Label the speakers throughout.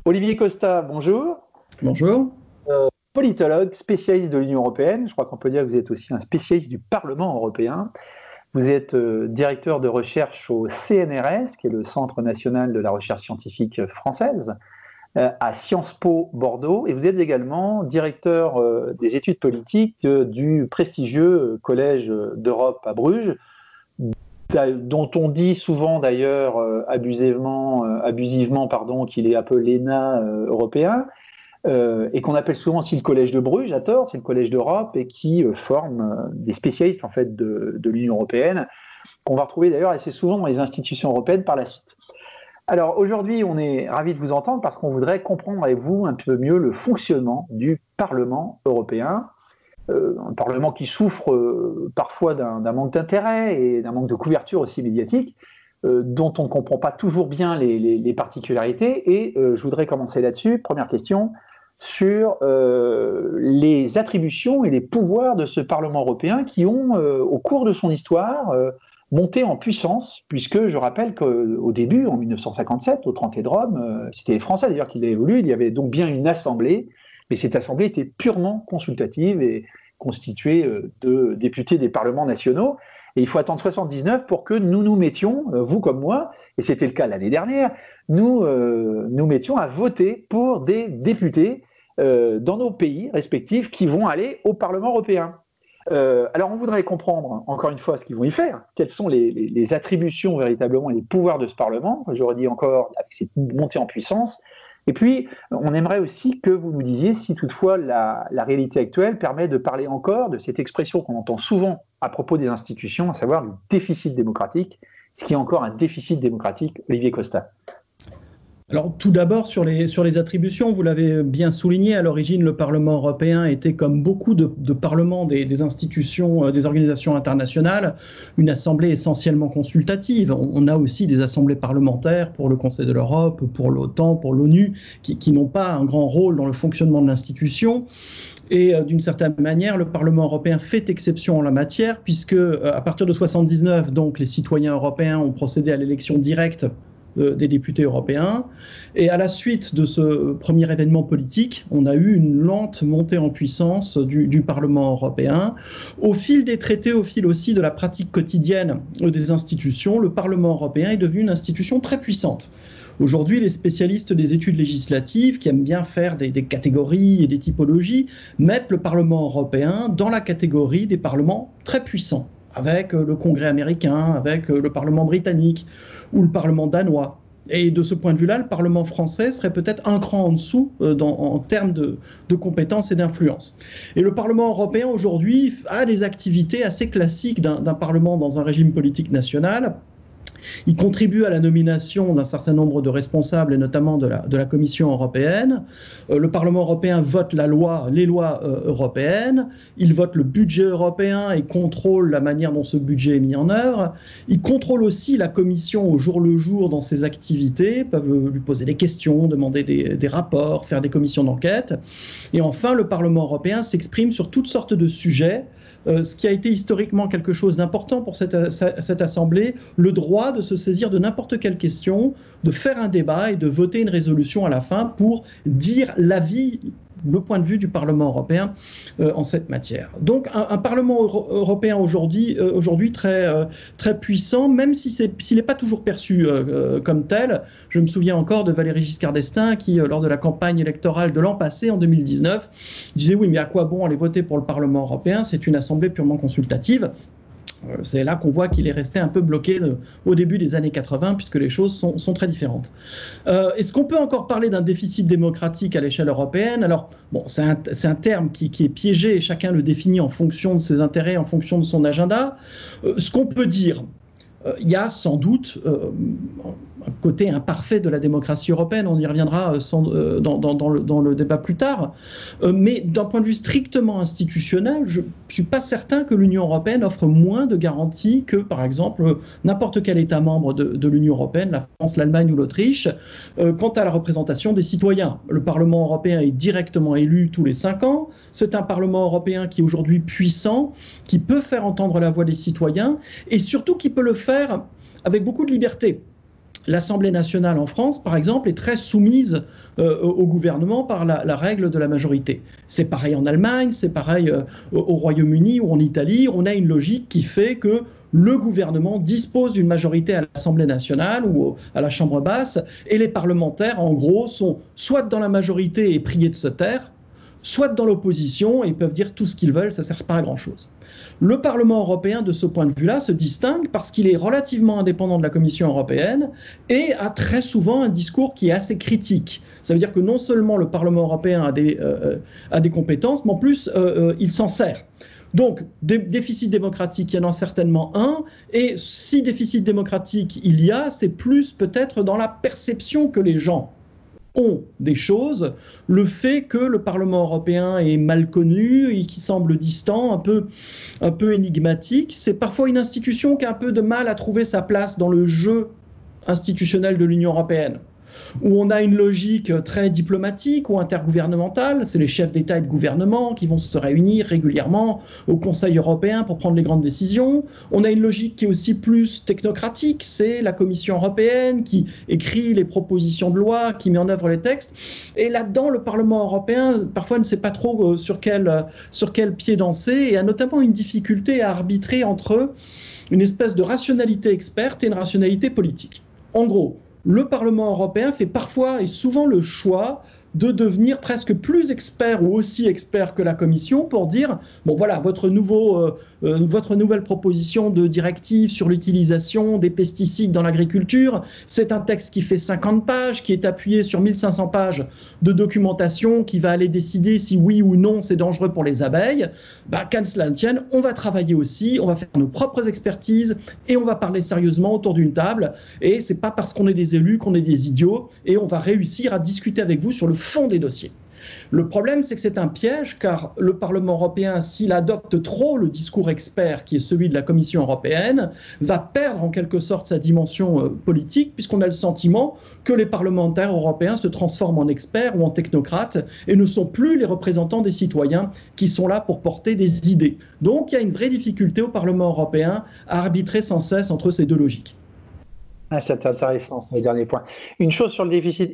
Speaker 1: Olivier Costa, bonjour.
Speaker 2: Bonjour.
Speaker 1: Politologue, spécialiste de l'Union européenne. Je crois qu'on peut dire que vous êtes aussi un spécialiste du Parlement européen. Vous êtes directeur de recherche au CNRS, qui est le Centre national de la recherche scientifique française, à Sciences Po Bordeaux. Et vous êtes également directeur des études politiques du prestigieux Collège d'Europe à Bruges, dont on dit souvent d'ailleurs abusivement qu'il est un peu l'ENA européen, et qu'on appelle souvent aussi le Collège de Bruges, à tort, c'est le Collège d'Europe, et qui forme des spécialistes en fait de l'Union européenne, qu'on va retrouver d'ailleurs assez souvent dans les institutions européennes par la suite. Alors aujourd'hui, on est ravis de vous entendre parce qu'on voudrait comprendre avec vous un peu mieux le fonctionnement du Parlement européen, un Parlement qui souffre parfois d'un manque d'intérêt et d'un manque de couverture aussi médiatique, dont on ne comprend pas toujours bien les particularités. Et je voudrais commencer là-dessus. Première question, sur les attributions et les pouvoirs de ce Parlement européen qui ont, au cours de son histoire, monté en puissance, puisque je rappelle qu'au début, en 1957, au traité de Rome, c'était les Français d'ailleurs qui l'avaient voulu, il y avait donc bien une assemblée, mais cette assemblée était purement consultative et constituée de députés des parlements nationaux. Et il faut attendre 79 pour que nous nous mettions, vous comme moi, et c'était le cas l'année dernière, nous mettions à voter pour des députés dans nos pays respectifs qui vont aller au Parlement européen. Alors on voudrait comprendre, encore une fois, ce qu'ils vont y faire, quelles sont les attributions véritablement et les pouvoirs de ce Parlement, j'aurais dit encore, avec cette montée en puissance. Et puis, on aimerait aussi que vous nous disiez si toutefois la réalité actuelle permet de parler encore de cette expression qu'on entend souvent à propos des institutions, à savoir le déficit démocratique. Est-ce qu'il y a encore un déficit démocratique, Olivier Costa?
Speaker 2: Alors tout d'abord sur les attributions, vous l'avez bien souligné, à l'origine le Parlement européen était comme beaucoup de parlements des institutions, des organisations internationales, une assemblée essentiellement consultative. On a aussi des assemblées parlementaires pour le Conseil de l'Europe, pour l'OTAN, pour l'ONU, qui n'ont pas un grand rôle dans le fonctionnement de l'institution. Et d'une certaine manière, le Parlement européen fait exception en la matière, puisque à partir de 1979, donc, les citoyens européens ont procédé à l'élection directe des députés européens. Et à la suite de ce premier événement politique, on a eu une lente montée en puissance du Parlement européen. Au fil des traités, au fil aussi de la pratique quotidienne des institutions, le Parlement européen est devenu une institution très puissante. Aujourd'hui, les spécialistes des études législatives, qui aiment bien faire des catégories et des typologies, mettent le Parlement européen dans la catégorie des parlements très puissants, avec le Congrès américain, avec le Parlement britannique ou le Parlement danois. Et de ce point de vue-là, le Parlement français serait peut-être un cran en dessous en termes de compétences et d'influence. Et le Parlement européen, aujourd'hui, a des activités assez classiques d'un Parlement dans un régime politique national. Il contribue à la nomination d'un certain nombre de responsables, et notamment de la Commission européenne. Le Parlement européen vote les lois européennes. Il vote le budget européen et contrôle la manière dont ce budget est mis en œuvre. Il contrôle aussi la Commission au jour le jour dans ses activités, peuvent lui poser des questions, demander des rapports, faire des commissions d'enquête. Et enfin, le Parlement européen s'exprime sur toutes sortes de sujets, ce qui a été historiquement quelque chose d'important pour cette Assemblée, le droit de se saisir de n'importe quelle question, de faire un débat et de voter une résolution à la fin pour dire l'avis, le point de vue du Parlement européen en cette matière. Donc un Parlement européen aujourd'hui très puissant, même s'il n'est pas toujours perçu comme tel. Je me souviens encore de Valéry Giscard d'Estaing qui, lors de la campagne électorale de l'an passé, en 2019, disait oui, mais à quoi bon aller voter pour le Parlement européen? C'est une assemblée purement consultative. C'est là qu'on voit qu'il est resté un peu bloqué au début des années 80, puisque les choses sont très différentes. Est-ce qu'on peut encore parler d'un déficit démocratique à l'échelle européenne? Alors, bon, c'est un terme qui est piégé et chacun le définit en fonction de ses intérêts, en fonction de son agenda. Ce qu'on peut dire, il y a sans doute un côté imparfait de la démocratie européenne, on y reviendra dans le débat plus tard, mais d'un point de vue strictement institutionnel, suis pas certain que l'Union européenne offre moins de garanties que, par exemple, n'importe quel État membre de l'Union européenne, la France, l'Allemagne ou l'Autriche, quant à la représentation des citoyens. Le Parlement européen est directement élu tous les 5 ans. C'est un Parlement européen qui est aujourd'hui puissant, qui peut faire entendre la voix des citoyens et surtout qui peut le faire avec beaucoup de liberté. L'Assemblée nationale en France, par exemple, est très soumise au gouvernement par la règle de la majorité. C'est pareil en Allemagne, c'est pareil au Royaume-Uni ou en Italie. On a une logique qui fait que le gouvernement dispose d'une majorité à l'Assemblée nationale ou à la Chambre basse, et les parlementaires, en gros, sont soit dans la majorité et priés de se taire, soit dans l'opposition et peuvent dire tout ce qu'ils veulent, ça ne sert pas à grand-chose. Le Parlement européen, de ce point de vue-là, se distingue parce qu'il est relativement indépendant de la Commission européenne et a très souvent un discours qui est assez critique. Ça veut dire que non seulement le Parlement européen a des compétences, mais en plus, il s'en sert. Donc, déficit démocratique, il y en a certainement un, et si déficit démocratique il y a, c'est plus peut-être dans la perception que les gens ont des choses, le fait que le Parlement européen est mal connu et qui semble distant, un peu énigmatique, c'est parfois une institution qui a un peu de mal à trouver sa place dans le jeu institutionnel de l'Union européenne, où on a une logique très diplomatique ou intergouvernementale, c'est les chefs d'État et de gouvernement qui vont se réunir régulièrement au Conseil européen pour prendre les grandes décisions. On a une logique qui est aussi plus technocratique, c'est la Commission européenne qui écrit les propositions de loi, qui met en œuvre les textes. Et là-dedans, le Parlement européen, parfois, ne sait pas trop sur quel pied danser et a notamment une difficulté à arbitrer entre une espèce de rationalité experte et une rationalité politique. En gros, le Parlement européen fait parfois et souvent le choix de devenir presque plus expert ou aussi expert que la Commission pour dire bon voilà, votre nouvelle proposition de directive sur l'utilisation des pesticides dans l'agriculture, c'est un texte qui fait 50 pages, qui est appuyé sur 1500 pages de documentation, qui va aller décider si oui ou non c'est dangereux pour les abeilles. Qu'à cela ne tienne, on va travailler aussi, on va faire nos propres expertises et on va parler sérieusement autour d'une table. Et c'est pas parce qu'on est des élus qu'on est des idiots, et on va réussir à discuter avec vous sur le fond des dossiers. Le problème, c'est que c'est un piège, car le Parlement européen, s'il adopte trop le discours expert qui est celui de la Commission européenne, va perdre en quelque sorte sa dimension politique, puisqu'on a le sentiment que les parlementaires européens se transforment en experts ou en technocrates et ne sont plus les représentants des citoyens qui sont là pour porter des idées. Donc il y a une vraie difficulté au Parlement européen à arbitrer sans cesse entre ces deux logiques.
Speaker 1: C'est intéressant, ce dernier point. Une chose sur le déficit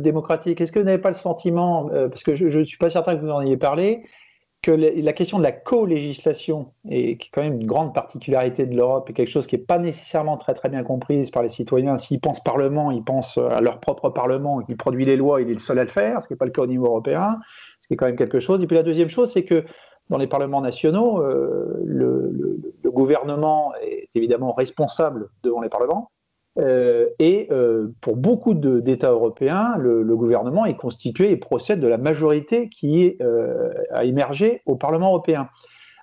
Speaker 1: démocratique, est-ce que vous n'avez pas le sentiment, parce que je ne suis pas certain que vous en ayez parlé, que la question de la co-législation, et qui est quand même une grande particularité de l'Europe, est quelque chose qui n'est pas nécessairement très très bien comprise par les citoyens. S'ils pensent Parlement, ils pensent à leur propre Parlement, qui produit les lois, il est le seul à le faire, ce qui n'est pas le cas au niveau européen, ce qui est quand même quelque chose. Et puis la deuxième chose, c'est que dans les parlements nationaux, le gouvernement est évidemment responsable devant les parlements. Pour beaucoup d'États européens, le gouvernement est constitué et procède de la majorité qui a émergé au Parlement européen.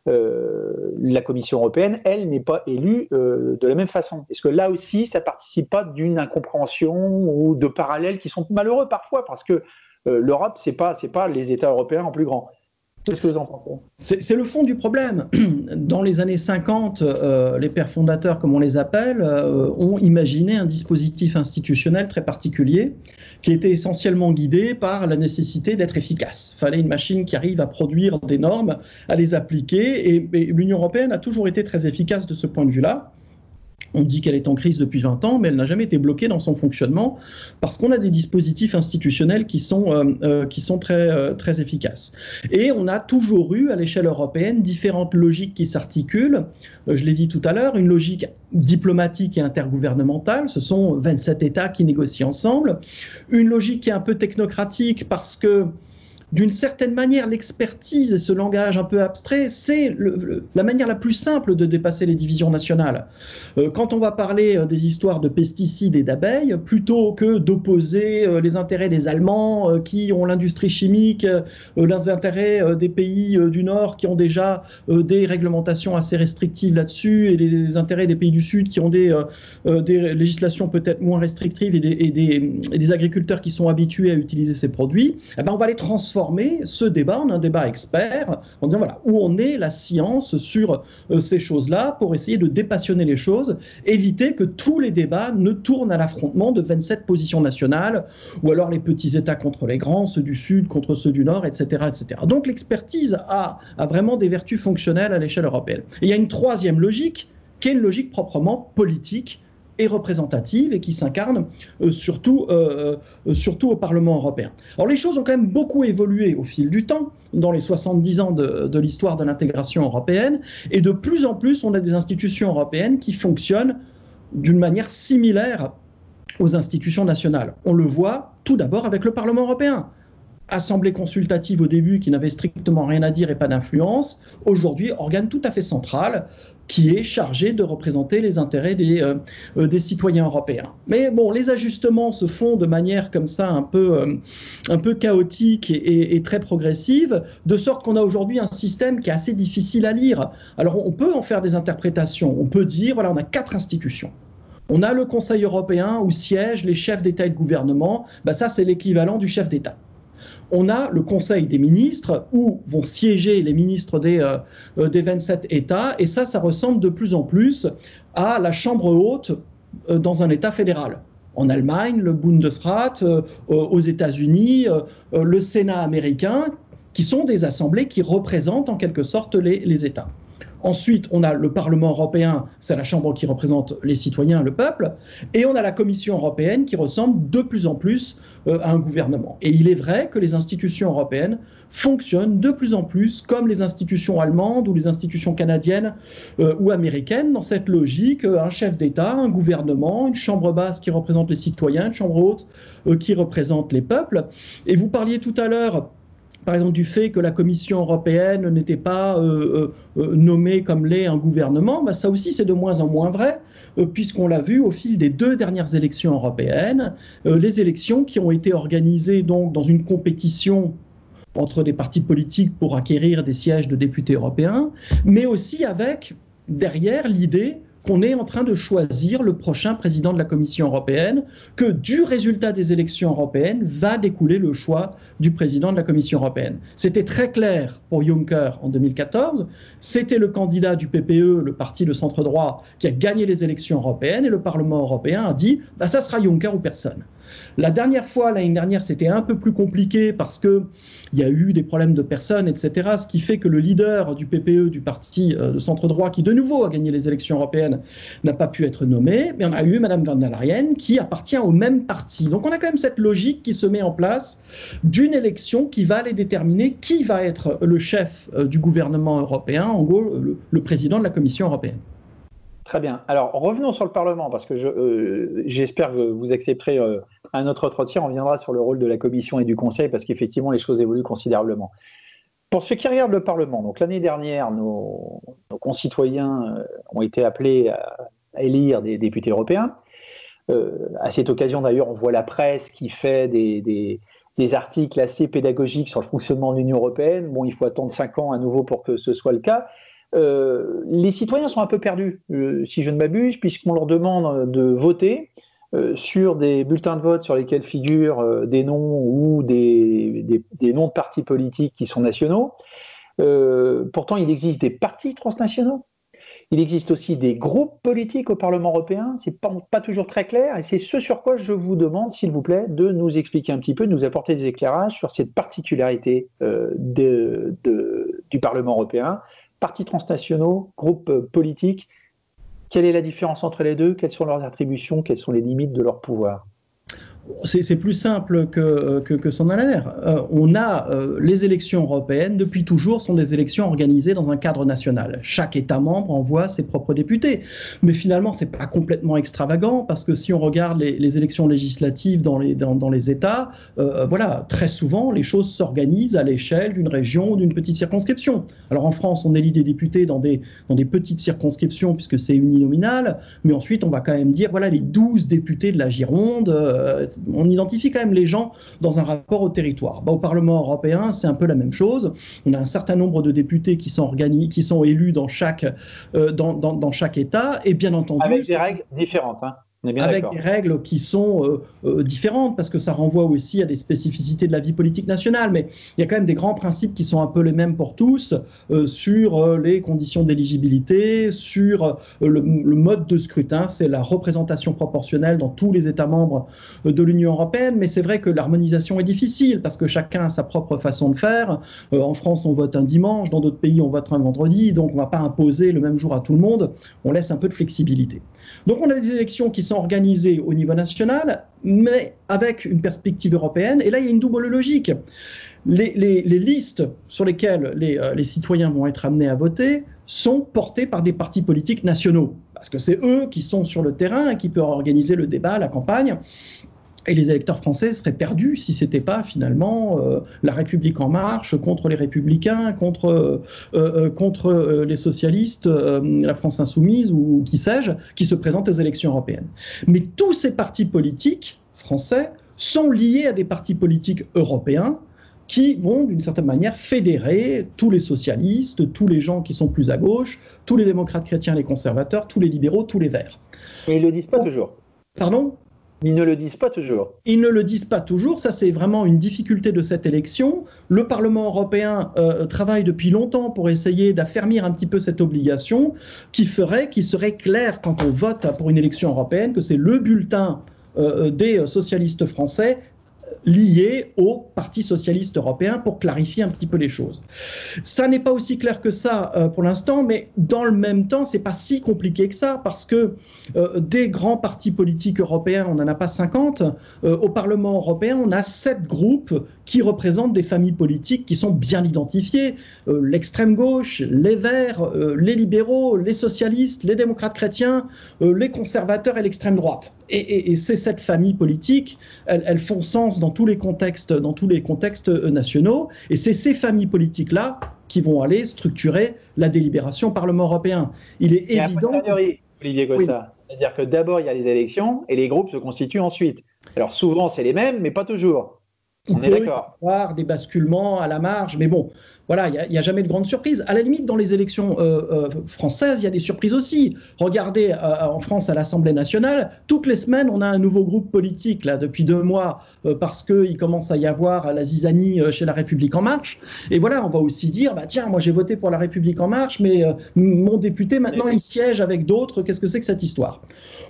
Speaker 1: La Commission européenne, elle, n'est pas élue de la même façon. Est-ce que là aussi, ça ne participe pas d'une incompréhension ou de parallèles qui sont malheureux parfois, parce que l'Europe, ce n'est pas les États européens en plus grand. Qu'est-ce que vous en pensez ?
Speaker 2: C'est le fond du problème. Dans les années 50, les pères fondateurs, comme on les appelle, ont imaginé un dispositif institutionnel très particulier qui était essentiellement guidé par la nécessité d'être efficace. Il fallait une machine qui arrive à produire des normes, à les appliquer, et l'Union européenne a toujours été très efficace de ce point de vue-là. On dit qu'elle est en crise depuis 20 ans, mais elle n'a jamais été bloquée dans son fonctionnement parce qu'on a des dispositifs institutionnels qui sont très, très efficaces. Et on a toujours eu, à l'échelle européenne, différentes logiques qui s'articulent. Je l'ai dit tout à l'heure, une logique diplomatique et intergouvernementale, ce sont 27 États qui négocient ensemble. Une logique qui est un peu technocratique parce que, d'une certaine manière, l'expertise et ce langage un peu abstrait, c'est la manière la plus simple de dépasser les divisions nationales. Quand on va parler des histoires de pesticides et d'abeilles, plutôt que d'opposer les intérêts des Allemands qui ont l'industrie chimique, les intérêts des pays du Nord qui ont déjà des réglementations assez restrictives là-dessus, et les intérêts des pays du Sud qui ont des législations peut-être moins restrictives et des agriculteurs qui sont habitués à utiliser ces produits, on va les transformer transformer ce débat en un débat expert, en disant voilà, où en est la science sur ces choses-là, pour essayer de dépassionner les choses, éviter que tous les débats ne tournent à l'affrontement de 27 positions nationales, ou alors les petits États contre les grands, ceux du Sud contre ceux du Nord, etc. etc. Donc l'expertise a vraiment des vertus fonctionnelles à l'échelle européenne. Et il y a une troisième logique, qui est une logique proprement politique et représentative et qui s'incarne surtout au Parlement européen. Alors les choses ont quand même beaucoup évolué au fil du temps, dans les 70 ans de l'histoire de l'intégration européenne, et de plus en plus on a des institutions européennes qui fonctionnent d'une manière similaire aux institutions nationales. On le voit tout d'abord avec le Parlement européen. Assemblée consultative au début qui n'avait strictement rien à dire et pas d'influence, aujourd'hui organe tout à fait central qui est chargé de représenter les intérêts des citoyens européens. Mais bon, les ajustements se font de manière comme ça un peu chaotique et très progressive, de sorte qu'on a aujourd'hui un système qui est assez difficile à lire. Alors on peut en faire des interprétations, on peut dire, voilà, on a 4 institutions. On a le Conseil européen où siègent les chefs d'État et de gouvernement, ça c'est l'équivalent du chef d'État. On a le Conseil des ministres où vont siéger les ministres des 27 États, et ça ressemble de plus en plus à la Chambre haute dans un État fédéral. En Allemagne, le Bundesrat, aux États-Unis, le Sénat américain, qui sont des assemblées qui représentent en quelque sorte les États. Ensuite, on a le Parlement européen, c'est la chambre qui représente les citoyens, le peuple, et on a la Commission européenne qui ressemble de plus en plus à un gouvernement. Et il est vrai que les institutions européennes fonctionnent de plus en plus comme les institutions allemandes ou les institutions canadiennes ou américaines, dans cette logique, un chef d'État, un gouvernement, une chambre basse qui représente les citoyens, une chambre haute qui représente les peuples. Et vous parliez tout à l'heure, par exemple, du fait que la Commission européenne n'était pas nommée comme l'est un gouvernement, ça aussi c'est de moins en moins vrai, puisqu'on l'a vu au fil des 2 dernières élections européennes, les élections qui ont été organisées donc dans une compétition entre des partis politiques pour acquérir des sièges de députés européens, mais aussi avec derrière l'idée qu'on est en train de choisir le prochain président de la Commission européenne, que du résultat des élections européennes va découler le choix du président de la Commission européenne. C'était très clair pour Juncker en 2014, c'était le candidat du PPE, le parti de centre-droit, qui a gagné les élections européennes, et le Parlement européen a dit ça sera Juncker ou personne. La dernière fois, l'année dernière, c'était un peu plus compliqué parce qu'il y a eu des problèmes de personnes, etc. Ce qui fait que le leader du PPE, du parti de centre-droit, qui de nouveau a gagné les élections européennes, n'a pas pu être nommé. Mais on a eu Mme von der Leyen qui appartient au même parti. Donc on a quand même cette logique qui se met en place d'une élection qui va aller déterminer qui va être le chef du gouvernement européen, en gros le président de la Commission européenne.
Speaker 1: Très bien. Alors, revenons sur le Parlement, parce que j'espère que vous accepterez un autre entretien. On reviendra sur le rôle de la Commission et du Conseil, parce qu'effectivement, les choses évoluent considérablement. Pour ceux qui regardent le Parlement, donc l'année dernière, nos concitoyens ont été appelés à élire des députés européens. À cette occasion, d'ailleurs, on voit la presse qui fait des articles assez pédagogiques sur le fonctionnement de l'Union européenne. Bon, il faut attendre 5 ans à nouveau pour que ce soit le cas. Les citoyens sont un peu perdus, si je ne m'abuse, puisqu'on leur demande de voter sur des bulletins de vote sur lesquels figurent des noms ou des noms de partis politiques qui sont nationaux. Pourtant, il existe des partis transnationaux. Il existe aussi des groupes politiques au Parlement européen. C'est pas toujours très clair, et c'est ce sur quoi je vous demande, s'il vous plaît, de nous expliquer un petit peu, de nous apporter des éclairages sur cette particularité du Parlement européen. Partis transnationaux, groupes politiques, quelle est la différence entre les deux? Quelles sont leurs attributions? Quelles sont les limites de leur pouvoir?
Speaker 2: C'est plus simple que s'en a l'air. On a les élections européennes, depuis toujours, sont des élections organisées dans un cadre national. Chaque État membre envoie ses propres députés. Mais finalement, ce n'est pas complètement extravagant, parce que si on regarde les élections législatives dans les États, voilà, très souvent, les choses s'organisent à l'échelle d'une région ou d'une petite circonscription. Alors en France, on élit des députés dans des petites circonscriptions, puisque c'est uninominal, mais ensuite, on va quand même dire, voilà, les 12 députés de la Gironde, on identifie quand même les gens dans un rapport au territoire. Au Parlement européen, c'est un peu la même chose. On a un certain nombre de députés qui sont élus dans chaque État, et bien entendu...
Speaker 1: Avec des règles différentes, hein.
Speaker 2: avec des règles qui sont différentes, parce que ça renvoie aussi à des spécificités de la vie politique nationale, mais il y a quand même des grands principes qui sont un peu les mêmes pour tous, sur les conditions d'éligibilité, sur le mode de scrutin, c'est la représentation proportionnelle dans tous les États membres de l'Union européenne, mais c'est vrai que l'harmonisation est difficile, parce que chacun a sa propre façon de faire. En France, on vote un dimanche, dans d'autres pays, on vote un vendredi, donc on ne va pas imposer le même jour à tout le monde, on laisse un peu de flexibilité. Donc on a des élections qui sont organisées au niveau national, mais avec une perspective européenne. Et là, il y a une double logique. Les listes sur lesquelles les citoyens vont être amenés à voter sont portées par des partis politiques nationaux, parce que c'est eux qui sont sur le terrain et qui peuvent organiser le débat, la campagne. Et les électeurs français seraient perdus si ce n'était pas finalement la République en marche contre les Républicains, contre les socialistes, la France insoumise ou qui sais-je, qui se présentent aux élections européennes. Mais tous ces partis politiques français sont liés à des partis politiques européens qui vont d'une certaine manière fédérer tous les socialistes, tous les gens qui sont plus à gauche, tous les démocrates chrétiens, les conservateurs, tous les libéraux, tous les verts.
Speaker 1: Mais ils ne le disent pas toujours.
Speaker 2: Pardon ?
Speaker 1: Ils ne le disent pas toujours.
Speaker 2: Ils ne le disent pas toujours, ça c'est vraiment une difficulté de cette élection. Le Parlement européen travaille depuis longtemps pour essayer d'affermir un petit peu cette obligation qu'il serait clair quand on vote pour une élection européenne que c'est le bulletin des socialistes français lié au Parti socialiste européen pour clarifier un petit peu les choses. Ça n'est pas aussi clair que ça pour l'instant, mais dans le même temps, c'est pas si compliqué que ça, parce que des grands partis politiques européens, on n'en a pas 50. Au Parlement européen, on a 7 groupes qui représentent des familles politiques qui sont bien identifiées. L'extrême gauche, les Verts, les libéraux, les socialistes, les démocrates chrétiens, les conservateurs et l'extrême droite. Et ces 7 familles politiques, elles font sens dans tous les contextes nationaux. Et c'est ces familles politiques-là qui vont aller structurer la délibération au Parlement européen. Il est évident...
Speaker 1: Olivier Costa, oui. C'est-à-dire que d'abord, il y a les élections et les groupes se constituent ensuite. Alors souvent, c'est les mêmes, mais pas toujours. On est d'accord.
Speaker 2: Il peut y avoir des basculements à la marge, mais bon, voilà, il n'y a jamais de grande surprise. À la limite, dans les élections françaises, il y a des surprises aussi. Regardez, en France, à l'Assemblée nationale, toutes les semaines, on a un nouveau groupe politique, là, depuis 2 mois, parce qu'il commence à y avoir la zizanie chez La République En Marche. Et voilà, on va aussi dire, bah, tiens, moi j'ai voté pour La République En Marche, mais mon député, maintenant, il siège avec d'autres. Qu'est-ce que c'est que cette histoire ?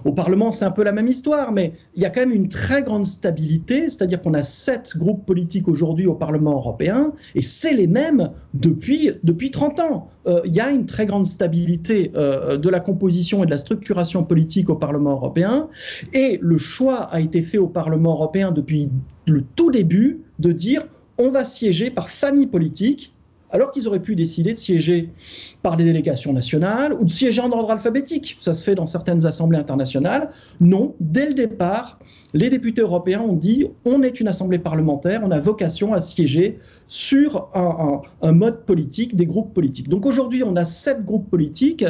Speaker 2: Au Parlement, c'est un peu la même histoire, mais il y a quand même une très grande stabilité, c'est-à-dire qu'on a 7 groupes politiques aujourd'hui au Parlement européen, et c'est les mêmes depuis 30 ans. Il y a une très grande stabilité de la composition et de la structuration politique au Parlement européen, et le choix a été fait au Parlement européen depuis le tout début de dire on va siéger par famille politique, alors qu'ils auraient pu décider de siéger par des délégations nationales ou de siéger en ordre alphabétique. Ça se fait dans certaines assemblées internationales. Non, dès le départ, les députés européens ont dit on est une assemblée parlementaire, on a vocation à siéger sur un mode politique, des groupes politiques. Donc aujourd'hui, on a 7 groupes politiques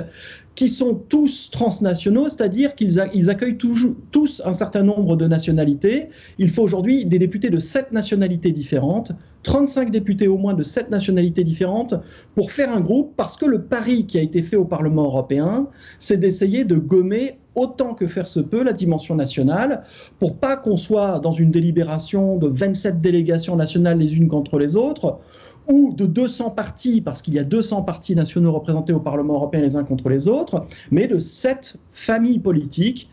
Speaker 2: qui sont tous transnationaux, c'est-à-dire qu'ils accueillent tous un certain nombre de nationalités. Il faut aujourd'hui des députés de 7 nationalités différentes, 35 députés au moins de 7 nationalités différentes pour faire un groupe, parce que le pari qui a été fait au Parlement européen, c'est d'essayer de gommer autant que faire se peut la dimension nationale, pour pas qu'on soit dans une délibération de 27 délégations nationales les unes contre les autres, ou de 200 partis, parce qu'il y a 200 partis nationaux représentés au Parlement européen les uns contre les autres, mais de 7 familles politiques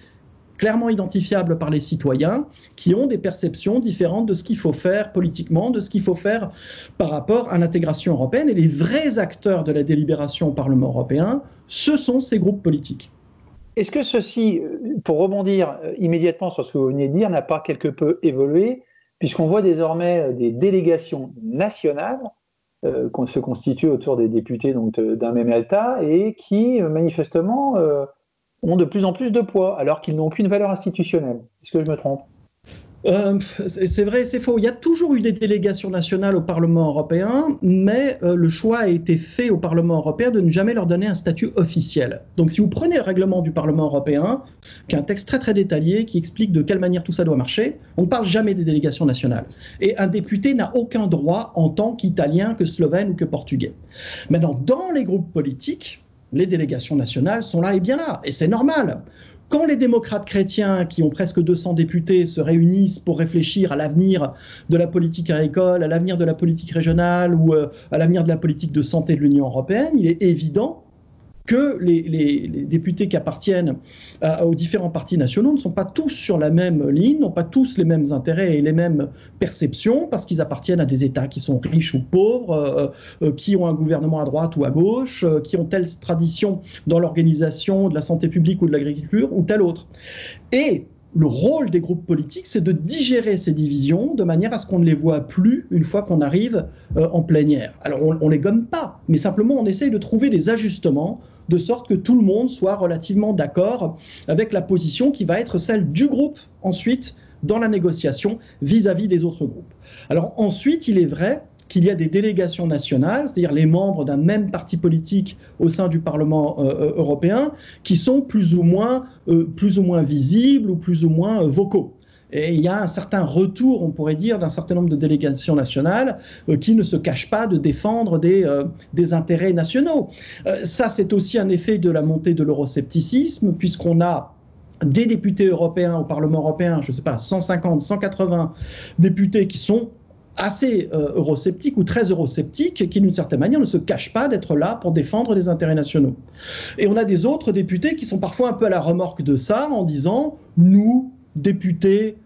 Speaker 2: clairement identifiables par les citoyens, qui ont des perceptions différentes de ce qu'il faut faire politiquement, de ce qu'il faut faire par rapport à l'intégration européenne. Et les vrais acteurs de la délibération au Parlement européen, ce sont ces groupes politiques.
Speaker 1: Est-ce que ceci, pour rebondir immédiatement sur ce que vous venez de dire, n'a pas quelque peu évolué, puisqu'on voit désormais des délégations nationales qu'on se constituent autour des députés d'un même État et qui, manifestement, ont de plus en plus de poids, alors qu'ils n'ont aucune valeur institutionnelle. Est-ce que je me trompe ?
Speaker 2: C'est vrai, c'est faux. Il y a toujours eu des délégations nationales au Parlement européen, mais le choix a été fait au Parlement européen de ne jamais leur donner un statut officiel. Donc si vous prenez le règlement du Parlement européen, qui est un texte très très détaillé, qui explique de quelle manière tout ça doit marcher, on ne parle jamais des délégations nationales. Et un député n'a aucun droit en tant qu'Italien, que Slovène ou que Portugais. Maintenant, dans les groupes politiques, les délégations nationales sont là et bien là, et c'est normal. Quand les démocrates chrétiens, qui ont presque 200 députés, se réunissent pour réfléchir à l'avenir de la politique agricole, à l'avenir de la politique régionale ou à l'avenir de la politique de santé de l'Union européenne, il est évident que les députés qui appartiennent aux différents partis nationaux ne sont pas tous sur la même ligne, n'ont pas tous les mêmes intérêts et les mêmes perceptions, parce qu'ils appartiennent à des États qui sont riches ou pauvres, qui ont un gouvernement à droite ou à gauche, qui ont telle tradition dans l'organisation de la santé publique ou de l'agriculture ou telle autre. Et le rôle des groupes politiques, c'est de digérer ces divisions de manière à ce qu'on ne les voit plus une fois qu'on arrive en plénière. Alors on ne les gomme pas, mais simplement on essaye de trouver des ajustements de sorte que tout le monde soit relativement d'accord avec la position qui va être celle du groupe ensuite dans la négociation vis-à-vis des autres groupes. Alors ensuite, il est vrai qu'il y a des délégations nationales, c'est-à-dire les membres d'un même parti politique au sein du Parlement européen, qui sont plus ou moins visibles ou plus ou moins vocaux. Et il y a un certain retour, on pourrait dire, d'un certain nombre de délégations nationales qui ne se cachent pas de défendre des intérêts nationaux. Ça, c'est aussi un effet de la montée de l'euroscepticisme, puisqu'on a des députés européens au Parlement européen, je ne sais pas, 150, 180 députés qui sont assez eurosceptiques ou très eurosceptiques, qui d'une certaine manière ne se cachent pas d'être là pour défendre les intérêts nationaux. Et on a des autres députés qui sont parfois un peu à la remorque de ça, en disant « nous, députés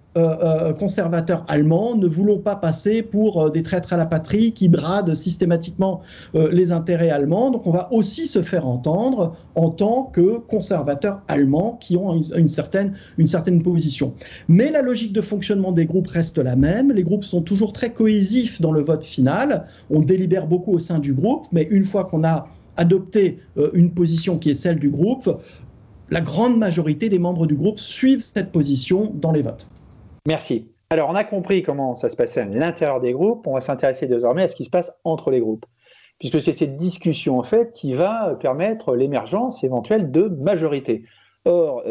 Speaker 2: conservateurs allemands, ne voulons pas passer pour des traîtres à la patrie qui bradent systématiquement les intérêts allemands. Donc on va aussi se faire entendre en tant que conservateurs allemands qui ont une certaine position. Mais la logique de fonctionnement des groupes reste la même. Les groupes sont toujours très cohésifs dans le vote final. On délibère beaucoup au sein du groupe, mais une fois qu'on a adopté une position qui est celle du groupe, la grande majorité des membres du groupe suivent cette position dans les votes.
Speaker 1: Merci. Alors, on a compris comment ça se passait à l'intérieur des groupes. On va s'intéresser désormais à ce qui se passe entre les groupes, puisque c'est cette discussion, en fait, qui va permettre l'émergence éventuelle de majorités. Or,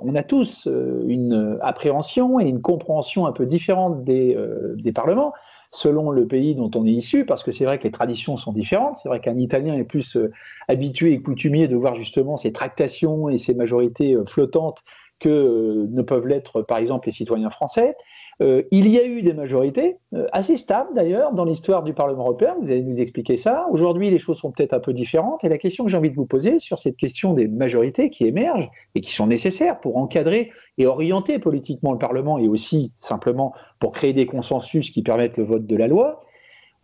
Speaker 1: on a tous une appréhension et une compréhension un peu différente des parlements, selon le pays dont on est issu, parce que c'est vrai que les traditions sont différentes. C'est vrai qu'un Italien est plus habitué et coutumier de voir justement ces tractations et ces majorités flottantes que ne peuvent l'être, par exemple, les citoyens français. Il y a eu des majorités, assez stables d'ailleurs, dans l'histoire du Parlement européen. Vous allez nous expliquer ça. Aujourd'hui, les choses sont peut-être un peu différentes. Et la question que j'ai envie de vous poser sur cette question des majorités qui émergent et qui sont nécessaires pour encadrer et orienter politiquement le Parlement et aussi simplement pour créer des consensus qui permettent le vote de la loi.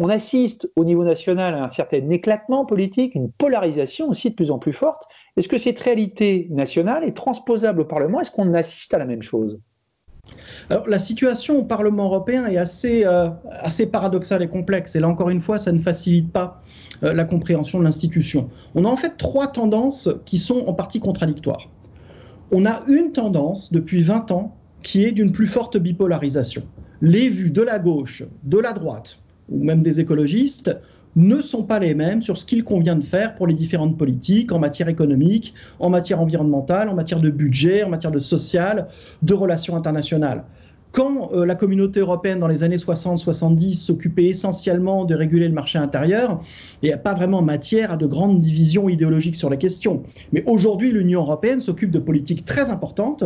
Speaker 1: On assiste au niveau national à un certain éclatement politique, une polarisation aussi de plus en plus forte. Est-ce que cette réalité nationale est transposable au Parlement? Est-ce qu'on assiste à la même chose?
Speaker 2: Alors, la situation au Parlement européen est assez paradoxale et complexe. Et là, encore une fois, ça ne facilite pas la compréhension de l'institution. On a en fait trois tendances qui sont en partie contradictoires. On a une tendance depuis 20 ans qui est d'une plus forte bipolarisation. Les vues de la gauche, de la droite, ou même des écologistes, ne sont pas les mêmes sur ce qu'il convient de faire pour les différentes politiques en matière économique, en matière environnementale, en matière de budget, en matière de social, de relations internationales. Quand la communauté européenne dans les années 60-70 s'occupait essentiellement de réguler le marché intérieur, il n'y a pas vraiment matière à de grandes divisions idéologiques sur la question. Mais aujourd'hui, l'Union européenne s'occupe de politiques très importantes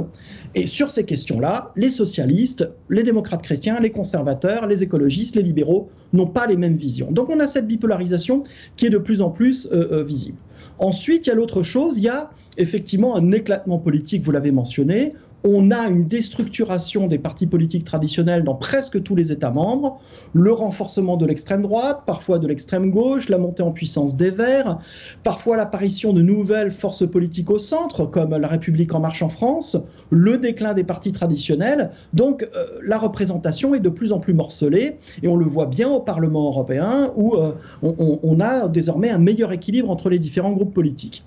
Speaker 2: et sur ces questions-là, les socialistes, les démocrates chrétiens, les conservateurs, les écologistes, les libéraux n'ont pas les mêmes visions. Donc on a cette bipolarisation qui est de plus en plus visible. Ensuite, il y a l'autre chose, il y a effectivement un éclatement politique, vous l'avez mentionné. On a une déstructuration des partis politiques traditionnels dans presque tous les États membres, le renforcement de l'extrême droite, parfois de l'extrême gauche, la montée en puissance des Verts, parfois l'apparition de nouvelles forces politiques au centre, comme la République en marche en France, le déclin des partis traditionnels. Donc la représentation est de plus en plus morcelée, et on le voit bien au Parlement européen, où on a désormais un meilleur équilibre entre les différents groupes politiques.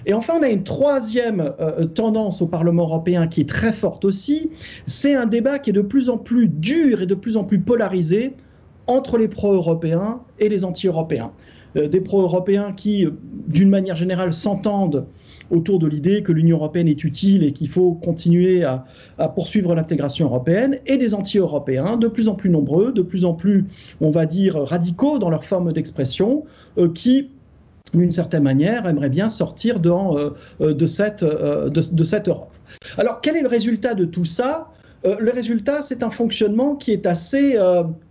Speaker 2: Et enfin, on a une troisième tendance au Parlement européen qui est très forte aussi, c'est un débat qui est de plus en plus dur et de plus en plus polarisé entre les pro-européens et les anti-européens. Des pro-européens qui, d'une manière générale, s'entendent autour de l'idée que l'Union européenne est utile et qu'il faut continuer à poursuivre l'intégration européenne, et des anti-européens de plus en plus nombreux, de plus en plus, on va dire, radicaux dans leur forme d'expression, qui d'une certaine manière, aimerait bien sortir de cette Europe. Alors, quel est le résultat de tout ça ? Le résultat, c'est un fonctionnement qui est assez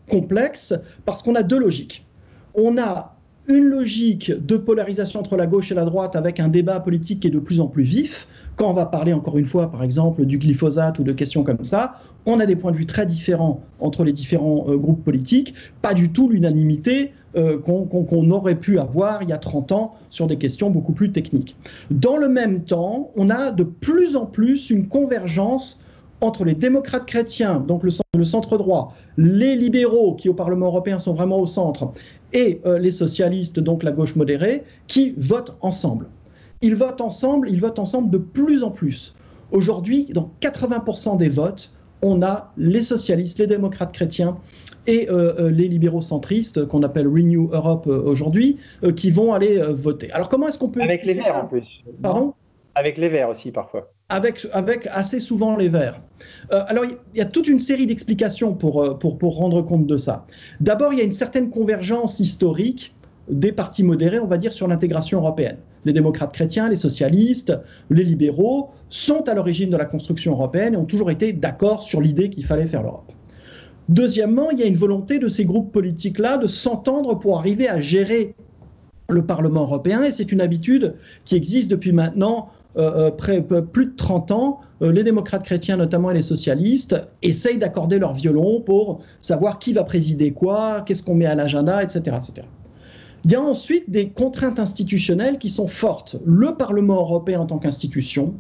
Speaker 2: complexe parce qu'on a deux logiques. On a une logique de polarisation entre la gauche et la droite avec un débat politique qui est de plus en plus vif. Quand on va parler encore une fois, par exemple, du glyphosate ou de questions comme ça, on a des points de vue très différents entre les différents groupes politiques, pas du tout l'unanimité qu'on aurait pu avoir il y a 30 ans sur des questions beaucoup plus techniques. Dans le même temps, on a de plus en plus une convergence entre les démocrates chrétiens, donc le centre droit, les libéraux qui au Parlement européen sont vraiment au centre, et les socialistes, donc la gauche modérée, qui votent ensemble. Ils votent ensemble de plus en plus. Aujourd'hui, dans 80% des votes, on a les socialistes, les démocrates chrétiens et les libéraux centristes, qu'on appelle Renew Europe aujourd'hui, qui vont aller voter. Alors comment est-ce qu'on peut...
Speaker 1: Avec les Verts en plus.
Speaker 2: Pardon ?
Speaker 1: Avec les Verts aussi parfois.
Speaker 2: Avec assez souvent les Verts. Alors il y a toute une série d'explications pour rendre compte de ça. D'abord, il y a une certaine convergence historique des partis modérés, on va dire, sur l'intégration européenne. Les démocrates chrétiens, les socialistes, les libéraux sont à l'origine de la construction européenne et ont toujours été d'accord sur l'idée qu'il fallait faire l'Europe. Deuxièmement, il y a une volonté de ces groupes politiques-là de s'entendre pour arriver à gérer le Parlement européen, et c'est une habitude qui existe depuis maintenant plus de 30 ans. Les démocrates chrétiens notamment et les socialistes essayent d'accorder leur violon pour savoir qui va présider quoi, qu'est-ce qu'on met à l'agenda, etc., etc. Il y a ensuite des contraintes institutionnelles qui sont fortes. Le Parlement européen en tant qu'institution,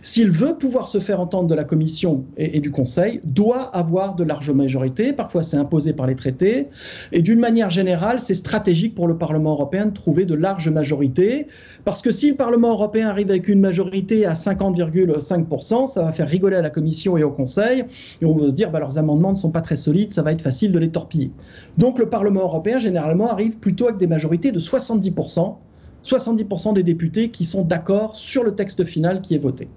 Speaker 2: s'il veut pouvoir se faire entendre de la Commission et du Conseil, doit avoir de larges majorités. Parfois, c'est imposé par les traités. Et d'une manière générale, c'est stratégique pour le Parlement européen de trouver de larges majorités. Parce que si le Parlement européen arrive avec une majorité à 50,5%, ça va faire rigoler à la Commission et au Conseil. Et on va se dire, leurs amendements ne sont pas très solides, ça va être facile de les torpiller. Donc le Parlement européen, généralement, arrive plutôt avec des majorités de 70%. 70% des députés qui sont d'accord sur le texte final qui est voté.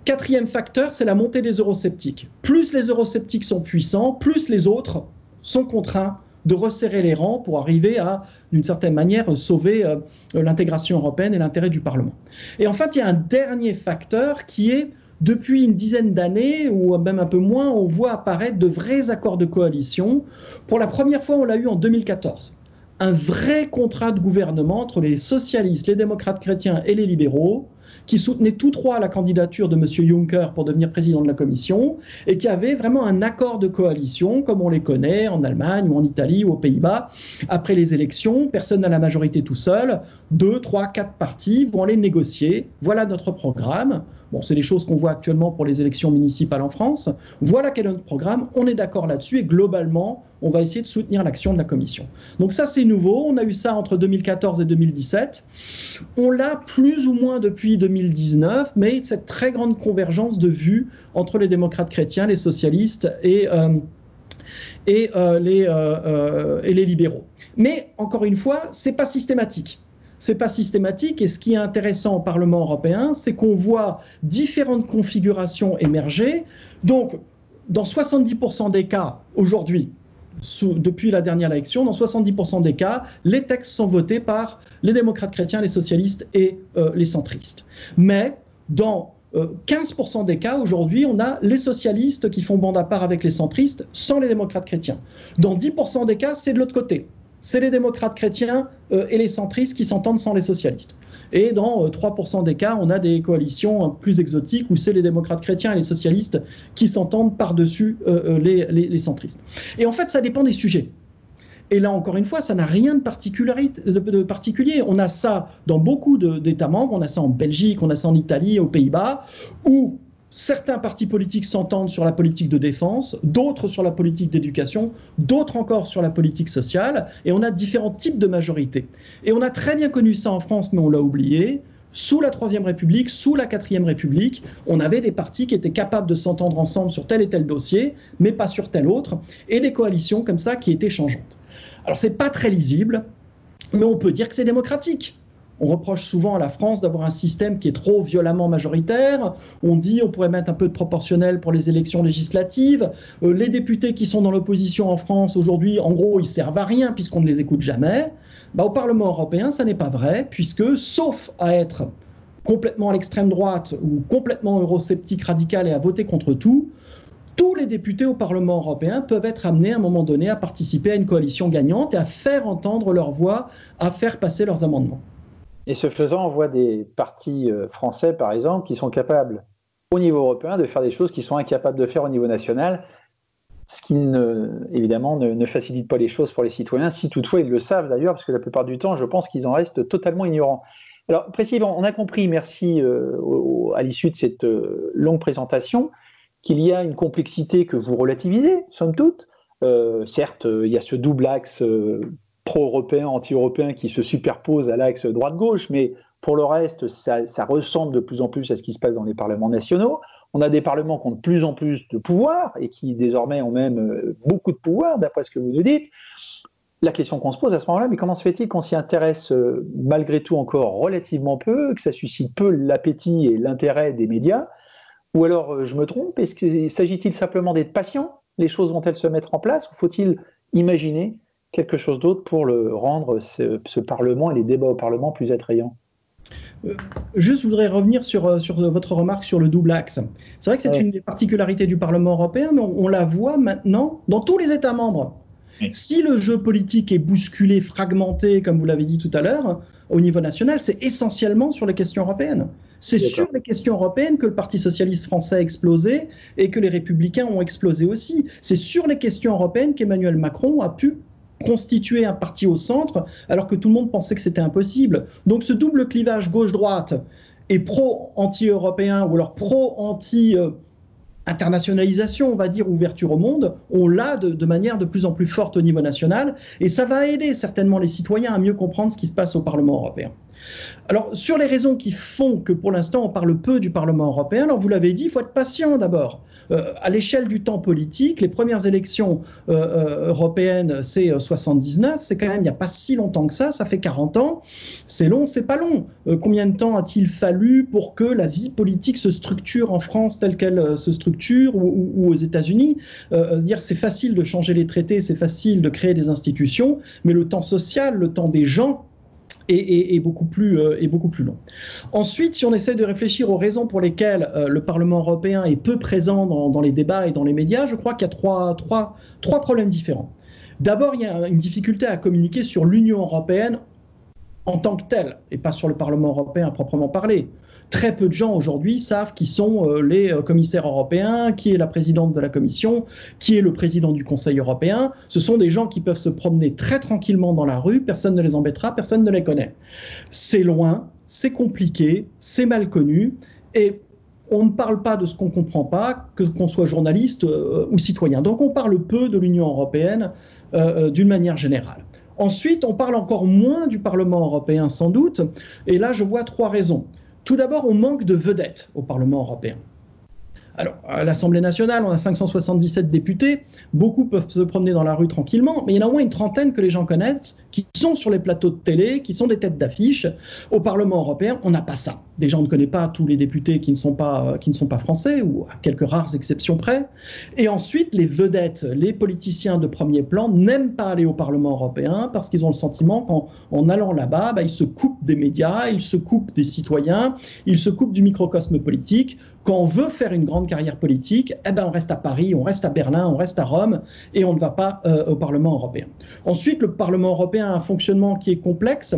Speaker 2: Quatrième facteur, c'est la montée des eurosceptiques. Plus les eurosceptiques sont puissants, plus les autres sont contraints de resserrer les rangs pour arriver à, d'une certaine manière, sauver l'intégration européenne et l'intérêt du Parlement. Et enfin, il y a un dernier facteur qui est, depuis une dizaine d'années, ou même un peu moins, on voit apparaître de vrais accords de coalition. Pour la première fois, on l'a eu en 2014. Un vrai contrat de gouvernement entre les socialistes, les démocrates chrétiens et les libéraux, qui soutenaient tous trois la candidature de M. Juncker pour devenir président de la Commission, et qui avaient vraiment un accord de coalition, comme on les connaît en Allemagne ou en Italie ou aux Pays-Bas. Après les élections, personne n'a la majorité tout seul, 2, 3, 4 partis vont aller négocier. Voilà notre programme. Bon, c'est les choses qu'on voit actuellement pour les élections municipales en France. Voilà quel est notre programme, on est d'accord là-dessus et globalement, on va essayer de soutenir l'action de la Commission. Donc ça, c'est nouveau, on a eu ça entre 2014 et 2017. On l'a plus ou moins depuis 2019, mais cette très grande convergence de vues entre les démocrates chrétiens, les socialistes et les libéraux. Mais encore une fois, c'est pas systématique. C'est pas systématique et ce qui est intéressant au Parlement européen, c'est qu'on voit différentes configurations émerger. Donc, dans 70% des cas, aujourd'hui, depuis la dernière élection, dans 70% des cas, les textes sont votés par les démocrates chrétiens, les socialistes et les centristes. Mais dans 15% des cas, aujourd'hui, on a les socialistes qui font bande à part avec les centristes sans les démocrates chrétiens. Dans 10% des cas, c'est de l'autre côté. C'est les démocrates chrétiens et les centristes qui s'entendent sans les socialistes. Et dans 3% des cas, on a des coalitions plus exotiques où c'est les démocrates chrétiens et les socialistes qui s'entendent par-dessus les centristes. Et en fait, ça dépend des sujets. Et là, encore une fois, ça n'a rien de particulier. On a ça dans beaucoup d'États membres, on a ça en Belgique, on a ça en Italie, aux Pays-Bas, où certains partis politiques s'entendent sur la politique de défense, d'autres sur la politique d'éducation, d'autres encore sur la politique sociale, et on a différents types de majorités. Et on a très bien connu ça en France, mais on l'a oublié. Sous la Troisième République, sous la Quatrième République, on avait des partis qui étaient capables de s'entendre ensemble sur tel et tel dossier, mais pas sur tel autre, et des coalitions comme ça qui étaient changeantes. Alors c'est pas très lisible, mais on peut dire que c'est démocratique. On reproche souvent à la France d'avoir un système qui est trop violemment majoritaire. On dit on pourrait mettre un peu de proportionnel pour les élections législatives. Les députés qui sont dans l'opposition en France aujourd'hui, en gros, ils servent à rien puisqu'on ne les écoute jamais. Au Parlement européen, ça n'est pas vrai, puisque, sauf à être complètement à l'extrême droite ou complètement eurosceptique radical et à voter contre tout, tous les députés au Parlement européen peuvent être amenés à un moment donné à participer à une coalition gagnante et à faire entendre leur voix, à faire passer leurs amendements.
Speaker 1: Et ce faisant, on voit des partis français, par exemple, qui sont capables, au niveau européen, de faire des choses qu'ils sont incapables de faire au niveau national, ce qui, évidemment, ne facilite pas les choses pour les citoyens, si toutefois ils le savent d'ailleurs, parce que la plupart du temps, je pense qu'ils en restent totalement ignorants. Alors, précisément, on a compris, merci à l'issue de cette longue présentation, qu'il y a une complexité que vous relativisez, somme toute. Certes, il y a ce double axe pro-européen, anti-européen qui se superpose à l'axe droite-gauche, mais pour le reste, ça ressemble de plus en plus à ce qui se passe dans les parlements nationaux. On a des parlements qui ont de plus en plus de pouvoir et qui désormais ont même beaucoup de pouvoir, d'après ce que vous nous dites. La question qu'on se pose à ce moment-là, mais comment se fait-il qu'on s'y intéresse malgré tout encore relativement peu, que ça suscite peu l'appétit et l'intérêt des médias? Ou alors, je me trompe, s'agit-il simplement d'être patient? Les choses vont-elles se mettre en place? Ou faut-il imaginer quelque chose d'autre pour rendre ce Parlement et les débats au Parlement plus attrayants?
Speaker 2: Juste, je voudrais revenir sur votre remarque sur le double axe. C'est vrai que c'est une des particularités du Parlement européen, mais on la voit maintenant dans tous les États membres. Si le jeu politique est bousculé, fragmenté, comme vous l'avez dit tout à l'heure, au niveau national, c'est essentiellement sur les questions européennes. C'est sur les questions européennes que le Parti socialiste français a explosé et que les Républicains ont explosé aussi. C'est sur les questions européennes qu'Emmanuel Macron a pu constituer un parti au centre, alors que tout le monde pensait que c'était impossible. Donc ce double clivage gauche-droite et pro-anti-européen, ou alors pro-anti-internationalisation, on va dire, ouverture au monde, on l'a de manière de plus en plus forte au niveau national, et ça va aider certainement les citoyens à mieux comprendre ce qui se passe au Parlement européen. Alors, sur les raisons qui font que pour l'instant on parle peu du Parlement européen, alors vous l'avez dit, il faut être patient d'abord. À l'échelle du temps politique, les premières élections européennes, c'est 79, c'est quand même il n'y a pas si longtemps que ça fait 40 ans, c'est long, c'est pas long. Combien de temps a-t-il fallu pour que la vie politique se structure en France telle qu'elle se structure ou aux États-Unis? C'est facile de changer les traités, c'est facile de créer des institutions, mais le temps social, le temps des gens, est beaucoup plus long. Ensuite, si on essaie de réfléchir aux raisons pour lesquelles le Parlement européen est peu présent dans les débats et dans les médias, je crois qu'il y a trois problèmes différents. D'abord, il y a une difficulté à communiquer sur l'Union européenne en tant que telle, et pas sur le Parlement européen à proprement parler. Très peu de gens aujourd'hui savent qui sont les commissaires européens, qui est la présidente de la Commission, qui est le président du Conseil européen. Ce sont des gens qui peuvent se promener très tranquillement dans la rue, personne ne les embêtera, personne ne les connaît. C'est loin, c'est compliqué, c'est mal connu, et on ne parle pas de ce qu'on ne comprend pas, qu'on soit journaliste ou citoyen. Donc on parle peu de l'Union européenne d'une manière générale. Ensuite, on parle encore moins du Parlement européen sans doute, et là je vois trois raisons. Tout d'abord, on manque de vedettes au Parlement européen. Alors, à l'Assemblée nationale, on a 577 députés. Beaucoup peuvent se promener dans la rue tranquillement, mais il y en a au moins une trentaine que les gens connaissent, qui sont sur les plateaux de télé, qui sont des têtes d'affiche. Au Parlement européen, on n'a pas ça. Déjà, on ne connaît pas tous les députés qui ne sont pas français, ou à quelques rares exceptions près. Et ensuite, les vedettes, les politiciens de premier plan n'aiment pas aller au Parlement européen parce qu'ils ont le sentiment qu'en allant là-bas, ils se coupent des médias, ils se coupent des citoyens, ils se coupent du microcosme politique. Quand on veut faire une grande carrière politique, on reste à Paris, on reste à Berlin, on reste à Rome et on ne va pas au Parlement européen. Ensuite, le Parlement européen a un fonctionnement qui est complexe.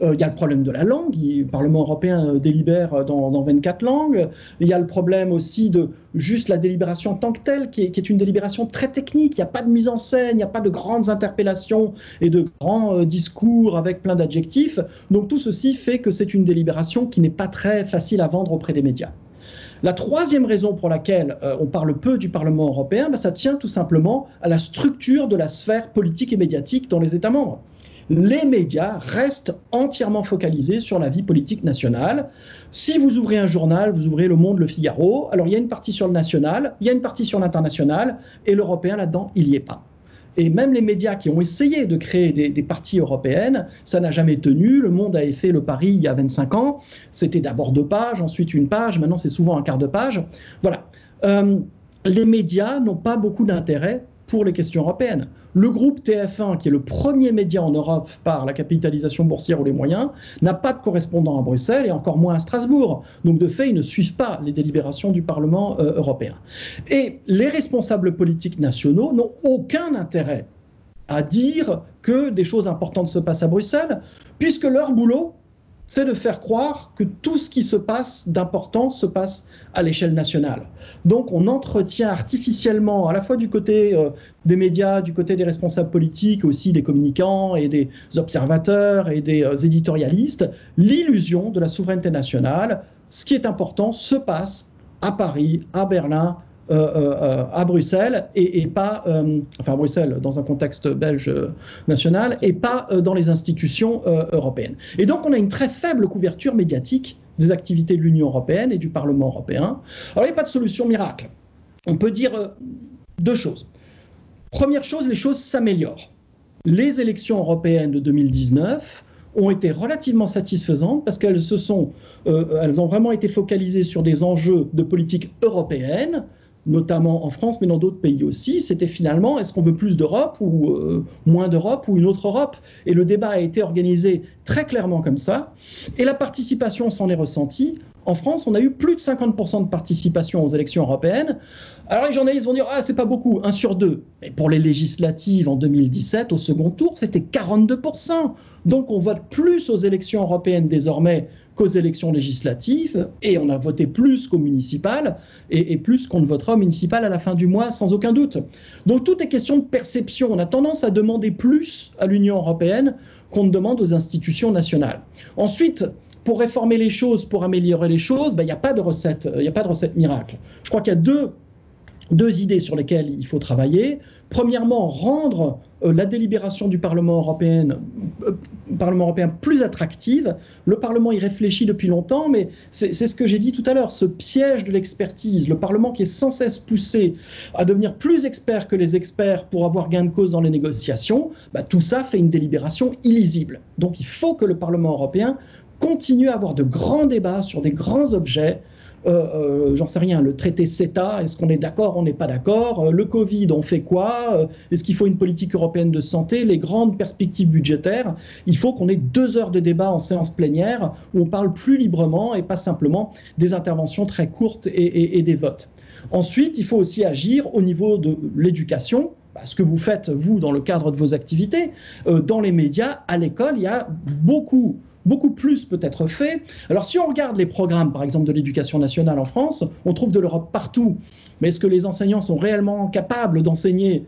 Speaker 2: Il y a le problème de la langue. Le Parlement européen délibère dans 24 langues. Il y a le problème aussi de juste la délibération en tant que telle, qui est une délibération très technique. Il n'y a pas de mise en scène, il n'y a pas de grandes interpellations et de grands discours avec plein d'adjectifs. Donc tout ceci fait que c'est une délibération qui n'est pas très facile à vendre auprès des médias. La troisième raison pour laquelle on parle peu du Parlement européen, ça tient tout simplement à la structure de la sphère politique et médiatique dans les États membres. Les médias restent entièrement focalisés sur la vie politique nationale. Si vous ouvrez un journal, vous ouvrez Le Monde, Le Figaro, alors il y a une partie sur le national, il y a une partie sur l'international, et l'européen là-dedans, il n'y est pas. Et même les médias qui ont essayé de créer des parties européennes, ça n'a jamais tenu. Le Monde avait fait le pari il y a 25 ans. C'était d'abord 2 pages, ensuite 1 page. Maintenant, c'est souvent un quart de page. Voilà. Les médias n'ont pas beaucoup d'intérêt pour les questions européennes. Le groupe TF1, qui est le premier média en Europe par la capitalisation boursière ou les moyens, n'a pas de correspondant à Bruxelles et encore moins à Strasbourg. Donc de fait, ils ne suivent pas les délibérations du Parlement européen. Et les responsables politiques nationaux n'ont aucun intérêt à dire que des choses importantes se passent à Bruxelles, puisque leur boulot, c'est de faire croire que tout ce qui se passe d'important se passe à l'échelle nationale. Donc on entretient artificiellement, à la fois du côté des médias, du côté des responsables politiques, aussi des communicants et des observateurs et des éditorialistes, l'illusion de la souveraineté nationale. Ce qui est important se passe à Paris, à Berlin, à Bruxelles et pas, enfin Bruxelles dans un contexte belge national et pas dans les institutions européennes. Et donc on a une très faible couverture médiatique des activités de l'Union européenne et du Parlement européen. Alors il n'y a pas de solution miracle. On peut dire deux choses. Première chose, les choses s'améliorent. Les élections européennes de 2019 ont été relativement satisfaisantes parce qu'elles elles ont vraiment été focalisées sur des enjeux de politique européenne, notamment en France, mais dans d'autres pays aussi. C'était finalement, est-ce qu'on veut plus d'Europe ou moins d'Europe ou une autre Europe? Et le débat a été organisé très clairement comme ça. Et la participation s'en est ressentie. En France, on a eu plus de 50% de participation aux élections européennes. Alors les journalistes vont dire « Ah, c'est pas beaucoup, 1 sur 2 ». Mais pour les législatives en 2017, au second tour, c'était 42%. Donc on vote plus aux élections européennes désormais qu'aux élections législatives, et on a voté plus qu'aux municipales, et plus qu'on ne votera aux municipales à la fin du mois, sans aucun doute. Donc tout est question de perception. On a tendance à demander plus à l'Union européenne qu'on ne demande aux institutions nationales. Ensuite, pour réformer les choses, pour améliorer les choses, il n'y a pas de recette, miracle. Je crois qu'il y a deux idées sur lesquelles il faut travailler. Premièrement, rendre la délibération du Parlement européen plus attractive. Le Parlement y réfléchit depuis longtemps, mais c'est ce que j'ai dit tout à l'heure, ce piège de l'expertise, le Parlement qui est sans cesse poussé à devenir plus expert que les experts pour avoir gain de cause dans les négociations, tout ça fait une délibération illisible. Donc il faut que le Parlement européen continue à avoir de grands débats sur des grands objets. J'en sais rien, le traité CETA, est-ce qu'on est d'accord, on n'est pas d'accord, le Covid, on fait quoi, est-ce qu'il faut une politique européenne de santé, les grandes perspectives budgétaires. Il faut qu'on ait 2 heures de débat en séance plénière où on parle plus librement et pas simplement des interventions très courtes et des votes. Ensuite, il faut aussi agir au niveau de l'éducation. Ce que vous faites, vous, dans le cadre de vos activités, dans les médias, à l'école, il y a beaucoup plus peut être fait. Alors si on regarde les programmes, par exemple, de l'éducation nationale en France, on trouve de l'Europe partout. Mais est-ce que les enseignants sont réellement capables d'enseigner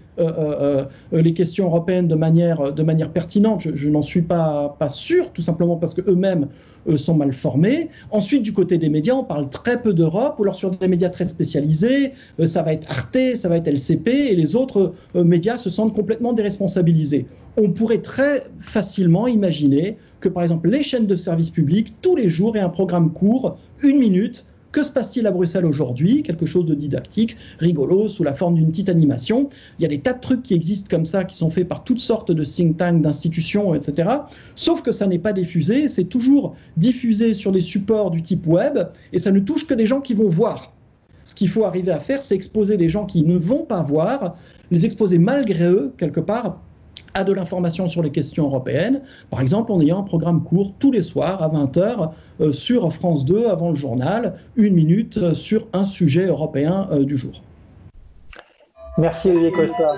Speaker 2: les questions européennes de manière pertinente? Je n'en suis pas sûr, tout simplement parce qu'eux-mêmes sont mal formés. Ensuite, du côté des médias, on parle très peu d'Europe, ou alors sur des médias très spécialisés, ça va être Arte, ça va être LCP, et les autres médias se sentent complètement déresponsabilisés. On pourrait très facilement imaginer que, par exemple, les chaînes de services publics, tous les jours, aient un programme court, 1 minute. Que se passe-t-il à Bruxelles aujourd'hui? Quelque chose de didactique, rigolo, sous la forme d'une petite animation. Il y a des tas de trucs qui existent comme ça, qui sont faits par toutes sortes de think tanks, d'institutions, etc. Sauf que ça n'est pas diffusé, c'est toujours diffusé sur des supports du type web, et ça ne touche que des gens qui vont voir. Ce qu'il faut arriver à faire, c'est exposer des gens qui ne vont pas voir, les exposer malgré eux, quelque part, à de l'information sur les questions européennes, par exemple en ayant un programme court tous les soirs à 20h sur France 2 avant le journal, 1 minute sur un sujet européen du jour.
Speaker 1: Merci Olivier Costa.